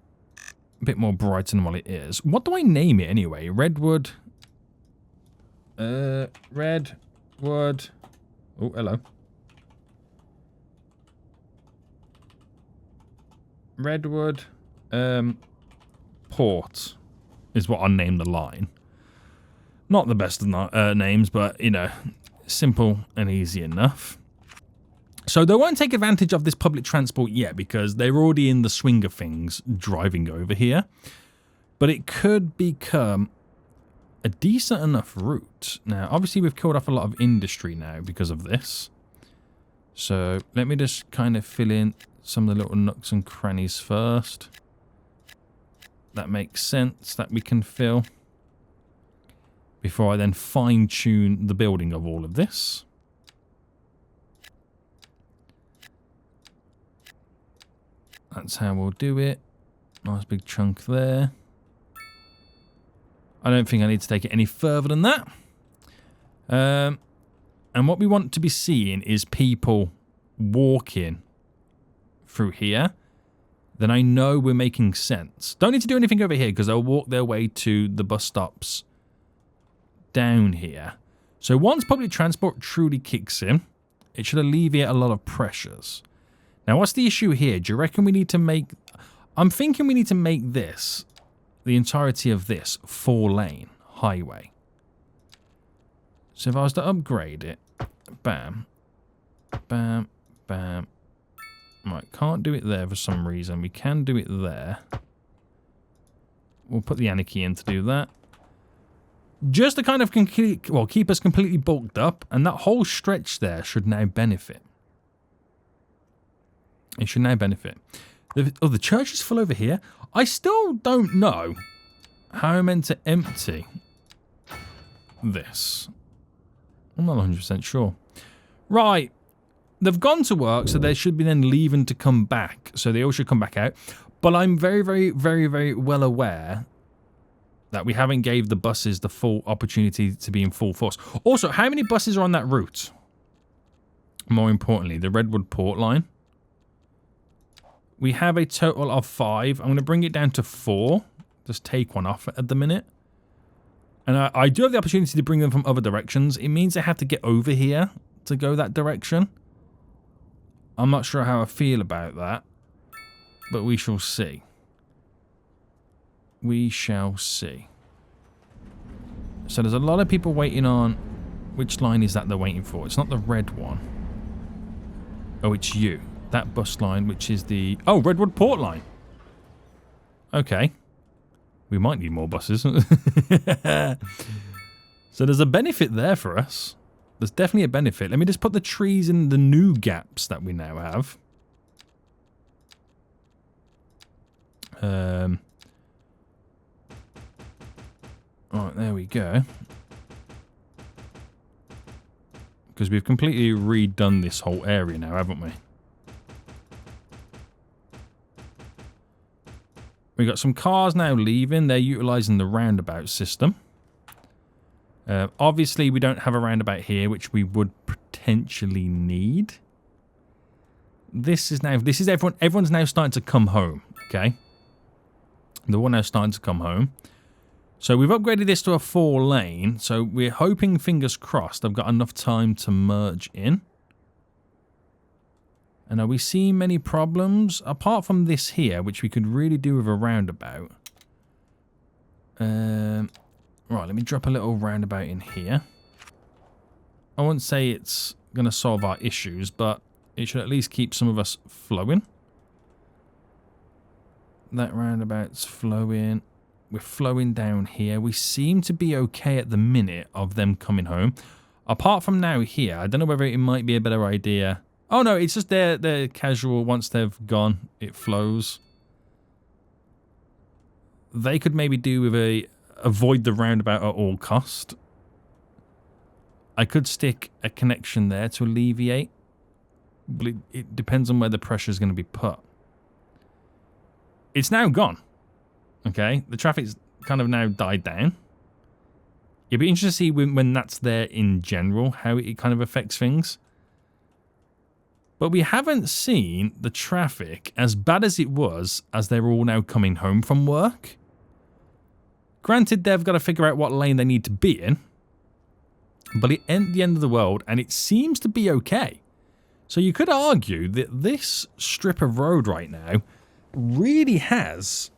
a bit more bright than what it is. What do I name it anyway? Redwood. Redwood. Oh, hello. Redwood. Port is what I named the line. Not the best of names, but, you know, simple and easy enough. So they won't take advantage of this public transport yet because they're already in the swing of things driving over here. But it could become a decent enough route. Now, obviously, we've killed off a lot of industry now because of this. So let me just kind of fill in some of the little nooks and crannies first. That makes sense that we can fill. Before I then fine-tune the building of all of this. That's how we'll do it. Nice big chunk there. I don't think I need to take it any further than that. And what we want to be seeing is people walking through here. Then I know we're making sense. Don't need to do anything over here because they'll walk their way to the bus stops down here. So once public transport truly kicks in, it should alleviate a lot of pressures. Now, what's the issue here? Do you reckon we need to make... I'm thinking we need to make this, the entirety of this, 4-lane highway. So if I was to upgrade it, bam, bam, bam. Right, can't do it there for some reason. We can do it there. We'll put the anarchy in to do that. Just to kind of keep us completely bulked up, and that whole stretch there should now benefit. It should now benefit. The church is full over here. I still don't know how I'm meant to empty this. I'm not 100% sure. Right. They've gone to work, so they should be then leaving to come back. So they all should come back out. But I'm very, very, very, very well aware that we haven't gave the buses the full opportunity to be in full force. Also, how many buses are on that route? More importantly, the Redwood Port line. We have a total of 5. I'm going to bring it down to 4. Just take one off at the minute. And I do have the opportunity to bring them from other directions. It means they have to get over here to go that direction. I'm not sure how I feel about that. But we shall see. We shall see. So there's a lot of people waiting on... Which line is that they're waiting for? It's not the red one. Oh, it's you. That bus line, which is the... Oh, Redwood Port line. Okay. We might need more buses. So there's a benefit there for us. There's definitely a benefit. Let me just put the trees in the new gaps that we now have. Alright, there we go. Because we've completely redone this whole area now, haven't we? We've got some cars now leaving. They're utilising the roundabout system. Obviously, we don't have a roundabout here, which we would potentially need. This is everyone. Everyone's now starting to come home. Okay, they're all now starting to come home. So we've upgraded this to a 4-lane. So we're hoping, fingers crossed, I've got enough time to merge in. And are we seeing many problems apart from this here, which we could really do with a roundabout? Right, let me drop a little roundabout in here. I won't say it's going to solve our issues, but it should at least keep some of us flowing. That roundabout's flowing. We're flowing down here. We seem to be okay at the minute of them coming home. Apart from now here, I don't know whether it might be a better idea. Oh no, it's just they're casual. Once they've gone, it flows. They could maybe do with avoid the roundabout at all cost. I could stick a connection there to alleviate. But it depends on where the pressure is going to be put. It's now gone. Okay, the traffic's kind of now died down. It'd be interesting to see when that's there in general, how it kind of affects things. But we haven't seen the traffic as bad as it was as they're all now coming home from work. Granted, they've got to figure out what lane they need to be in. But it ain't the end of the world, and it seems to be okay. So you could argue that this strip of road right now really has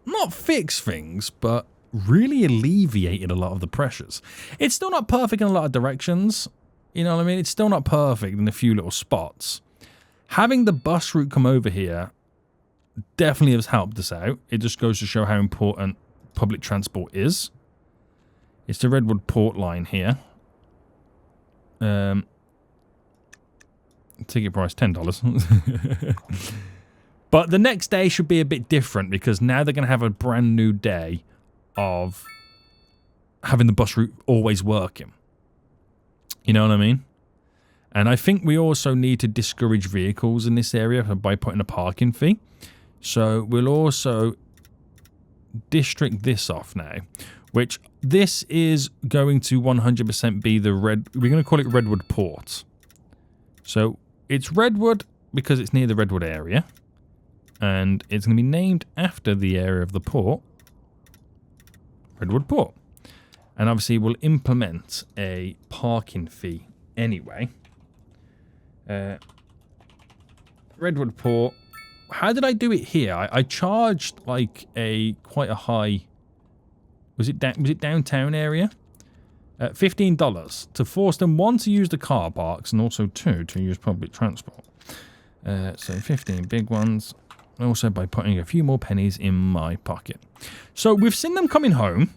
not fixed things, but really alleviated a lot of the pressures. It's still not perfect in a lot of directions. You know what I mean? It's still not perfect in a few little spots. Having the bus route come over here definitely has helped us out. It just goes to show how important public transport is. It's the Redwood Port line here. Ticket price $10. But the next day should be a bit different because now they're going to have a brand new day of having the bus route always working. You know what I mean? And I think we also need to discourage vehicles in this area by putting a parking fee. So we'll also district this off now, which this is going to 100% be the we're going to call it Redwood Port. So it's Redwood because it's near the Redwood area. And it's going to be named after the area of the port, Redwood Port. And obviously we'll implement a parking fee anyway. Redwood Port. How did I do it here? I charged like quite a high. Was it downtown area? $15 to force them, 1, to use the car parks, and also 2, to use public transport. So 15 big ones. Also by putting a few more pennies in my pocket. So we've seen them coming home.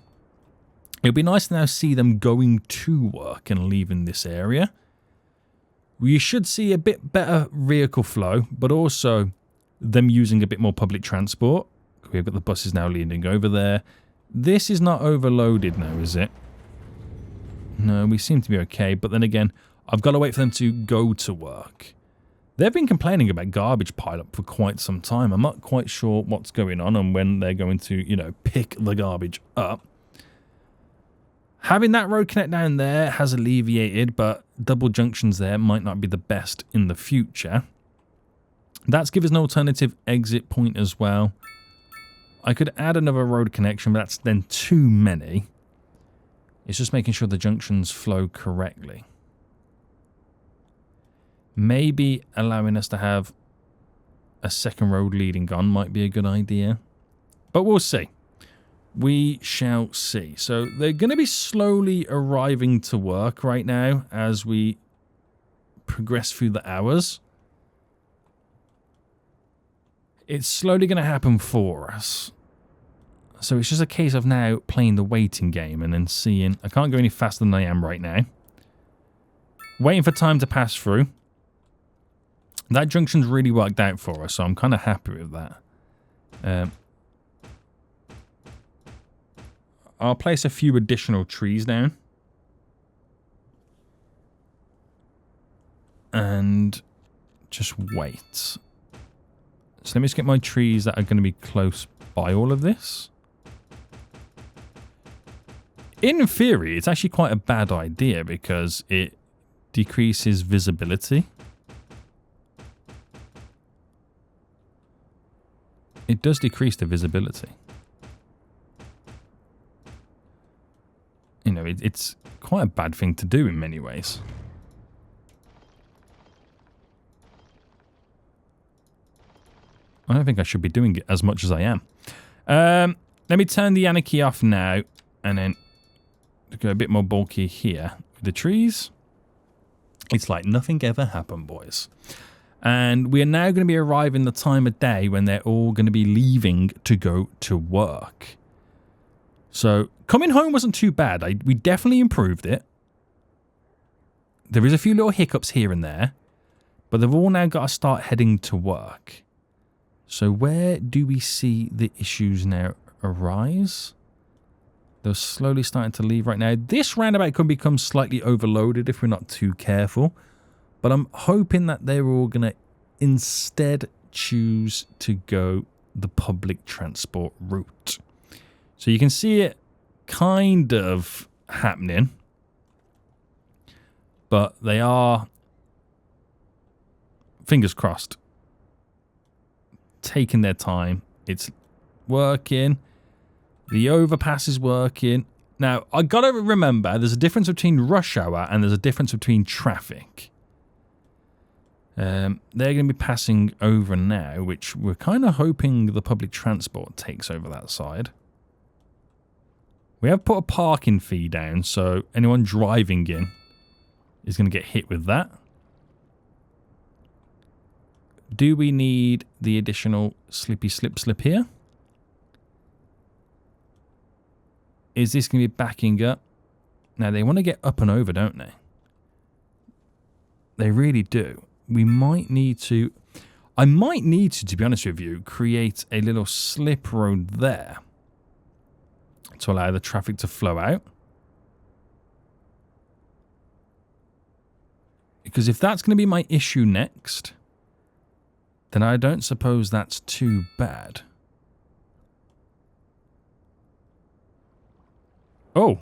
It'll be nice to now see them going to work and leaving this area. We should see a bit better vehicle flow, but also them using a bit more public transport. We've got the buses now leading over there. This is not overloaded now, is it? No, we seem to be okay. But then again, I've got to wait for them to go to work. They've been complaining about garbage pile-up for quite some time. I'm not quite sure what's going on and when they're going to, you know, pick the garbage up. Having that road connect down there has alleviated, but double junctions there might not be the best in the future. That's given us an alternative exit point as well. I could add another road connection, but that's then too many. It's just making sure the junctions flow correctly. Maybe allowing us to have a second road leading on might be a good idea. But we'll see. We shall see. So they're going to be slowly arriving to work right now as we progress through the hours. It's slowly going to happen for us. So it's just a case of now playing the waiting game and then seeing. I can't go any faster than I am right now. Waiting for time to pass through. That junction's really worked out for us, so I'm kind of happy with that. I'll place a few additional trees down. And just wait. So let me just get my trees that are going to be close by all of this. in theory, it's actually quite a bad idea because it decreases visibility. It does decrease the visibility. You know, it's quite a bad thing to do in many ways. I don't think I should be doing it as much as I am. Let me turn the anarchy off now, and then go a bit more bulky here. The trees, it's like nothing ever happened, boys. And we are now going to be arriving the time of day when they're all going to be leaving to go to work. So coming home wasn't too bad. We definitely improved it. There is a few little hiccups here and there, but they've all now got to start heading to work. So where do we see the issues now arise? They're slowly starting to leave right now. This roundabout could become slightly overloaded if we're not too careful. But I'm hoping that they're all going to instead choose to go the public transport route. So you can see it kind of happening. But they are, fingers crossed, taking their time. It's working. The overpass is working. Now, I got to remember, there's a difference between rush hour and there's a difference between traffic. They're going to be passing over now, which we're kind of hoping the public transport takes over that side. We have put a parking fee down, so anyone driving in is going to get hit with that. Do we need the additional slippy slip here? Is this going to be backing up? Now, they want to get up and over, don't they? They really do. We might need to... I might need to be honest with you, create a little slip road there to allow the traffic to flow out. Because if that's going to be my issue next, then I don't suppose that's too bad. Oh,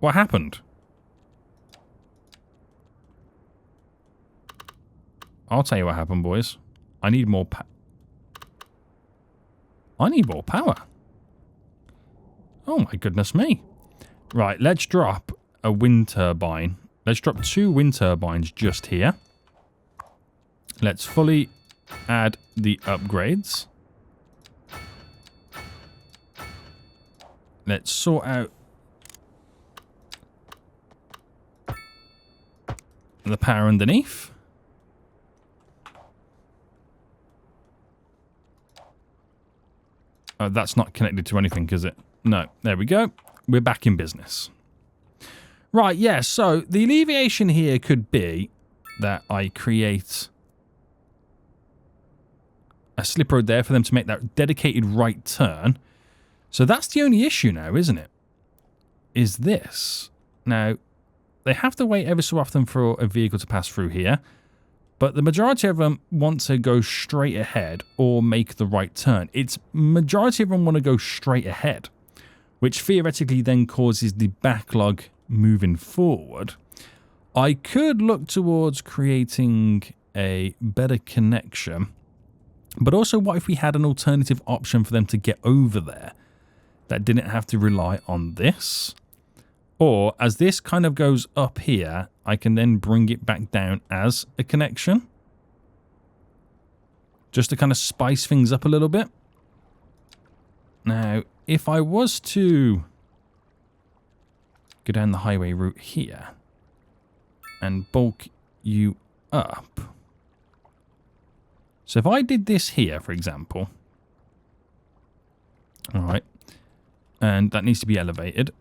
what happened? I'll tell you what happened, boys. I need more power. I need more power. Oh my goodness me. Right, let's drop a wind turbine. Let's drop 2 wind turbines just here. Let's fully add the upgrades. Let's sort out the power underneath. Oh, that's not connected to anything, is it? No. There we go. We're back in business. Right, yeah, so the alleviation here could be that I create a slip road there for them to make that dedicated right turn. So that's the only issue now, isn't it? Is this. Now, they have to wait ever so often for a vehicle to pass through here. But the majority of them want to go straight ahead or make the right turn. It's majority of them want to go straight ahead, which theoretically then causes the backlog moving forward. I could look towards creating a better connection, but also what if we had an alternative option for them to get over there that didn't have to rely on this? Or as this kind of goes up here, I can then bring it back down as a connection. Just to kind of spice things up a little bit. Now, if I was to go down the highway route here and bulk you up. So if I did this here, for example. All right. And that needs to be elevated.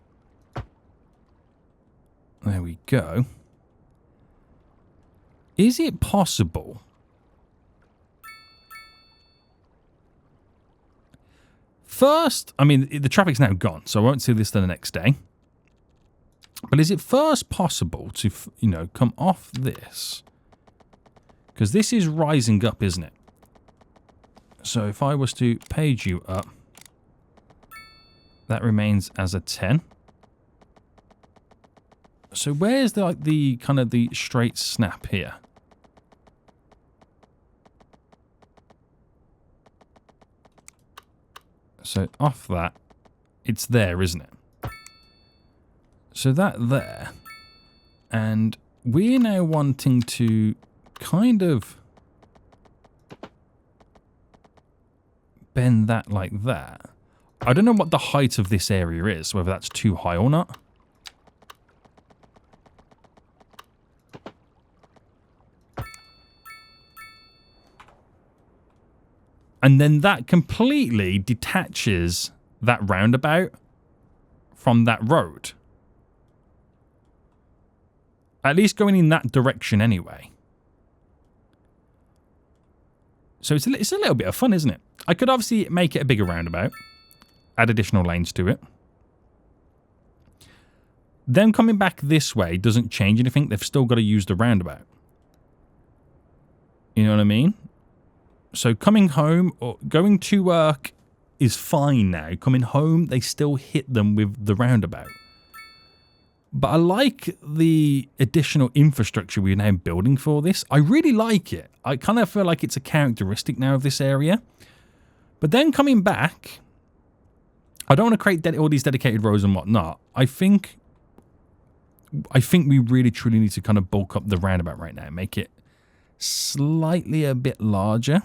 There we go. Is it possible? First, I mean, the traffic's now gone, so I won't see this till the next day. But is it first possible to, you know, come off this? Because this is rising up, isn't it? So if I was to page you up, that remains as a 10. So where's the, like, the kind of the straight snap here? So off that, it's there, isn't it? So that there. And we're now wanting to kind of bend that like that. I don't know what the height of this area is, whether that's too high or not. And then that completely detaches that roundabout from that road. At least going in that direction anyway. So it's a little bit of fun, isn't it? I could obviously make it a bigger roundabout. Add additional lanes to it. Them coming back this way doesn't change anything. They've still got to use the roundabout. You know what I mean? So coming home or going to work is fine now. Coming home, they still hit them with the roundabout. But I like the additional infrastructure we're now building for this. I really like it. I kind of feel like it's a characteristic now of this area. But then coming back, I don't want to create all these dedicated roads and whatnot. I think we really truly need to kind of bulk up the roundabout right now. Make it slightly a bit larger.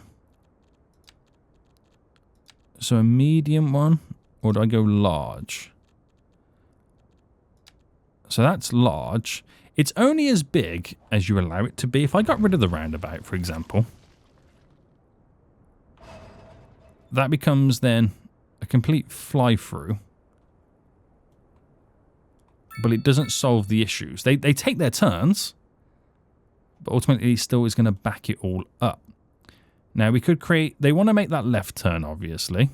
So a medium one, or do I go large? So that's large. It's only as big as you allow it to be. If I got rid of the roundabout, for example, that becomes then a complete fly-through. But it doesn't solve the issues. They take their turns, but ultimately it still is going to back it all up. Now we could create... They want to make that left turn, obviously.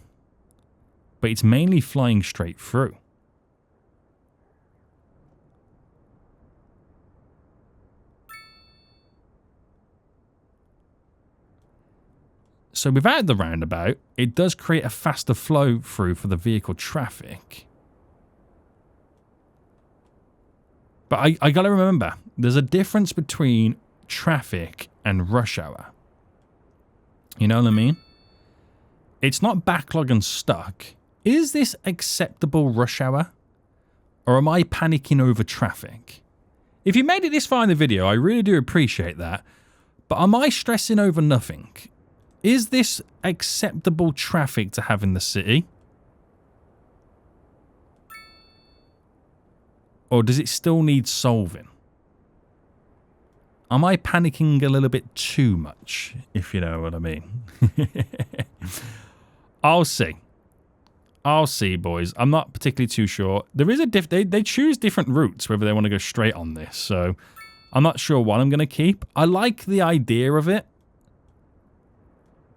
But it's mainly flying straight through. So without the roundabout, it does create a faster flow through for the vehicle traffic. But I got to remember, there's a difference between traffic and rush hour. You know what I mean? It's not backlog and stuck. Is this acceptable rush hour? Or am I panicking over traffic? If you made it this far in the video, I really do appreciate that. But am I stressing over nothing? Is this acceptable traffic to have in the city? Or does it still need solving? Am I panicking a little bit too much, if you know what I mean? I'll see. I'll see, boys. I'm not particularly too sure. There is a they choose different routes, whether they want to go straight on this. So I'm not sure what I'm going to keep. I like the idea of it.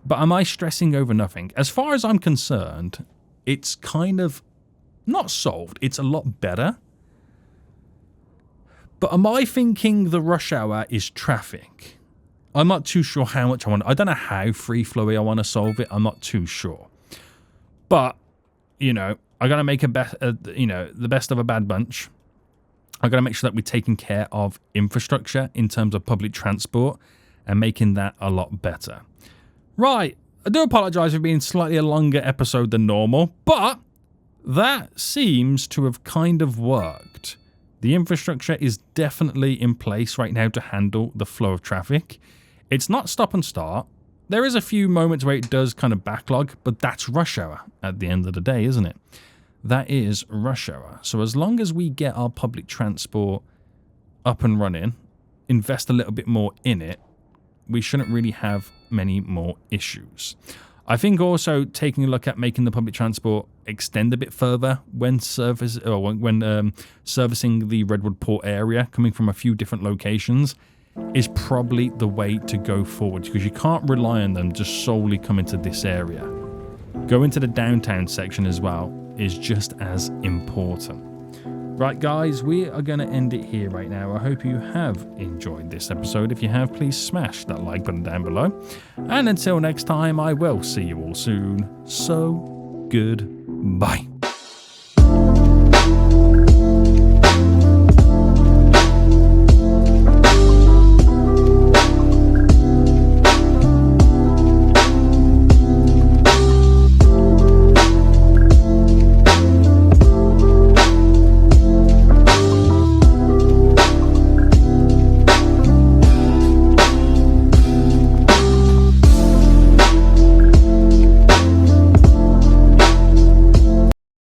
But am I stressing over nothing? As far as I'm concerned, it's kind of not solved. It's a lot better. But am I thinking the rush hour is traffic? I'm not too sure how much I want. I don't know how free-flowy I want to solve it. I'm not too sure. But, you know, I got to make the best of a bad bunch. I got to make sure that we're taking care of infrastructure in terms of public transport and making that a lot better. Right, I do apologise for being slightly a longer episode than normal, but that seems to have kind of worked. The infrastructure is definitely in place right now to handle the flow of traffic. It's not stop and start. There is a few moments where it does kind of backlog, but that's rush hour at the end of the day, isn't it? That is rush hour. So as long as we get our public transport up and running, invest a little bit more in it, we shouldn't really have many more issues. I think also taking a look at making the public transport extend a bit further when servicing the Redwood Port area, coming from a few different locations, is probably the way to go forward, because you can't rely on them just solely coming to this area. Going to the downtown section as well is just as important. Right, guys, we are going to end it here right now. I hope you have enjoyed this episode. If you have, please smash that like button down below. And until next time, I will see you all soon. So, goodbye.